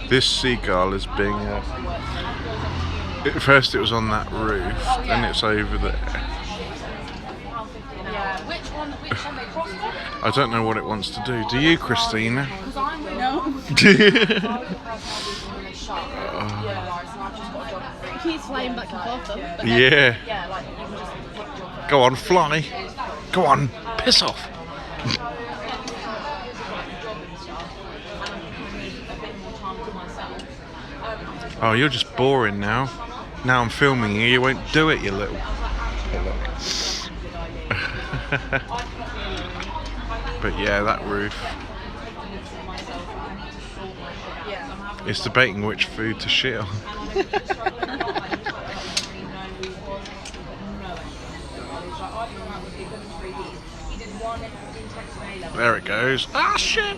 This seagull is being. At first, it was on that roof, then it's over there. I don't know what it wants to do. Do you, Christina? No. He's flying back and forth though. Yeah. Go on, fly. Go on, piss off. Oh, you're just boring now. Now I'm filming you, you won't do it, you little. But yeah, that roof. It's debating which food to shit on. There it goes. Ah, shit!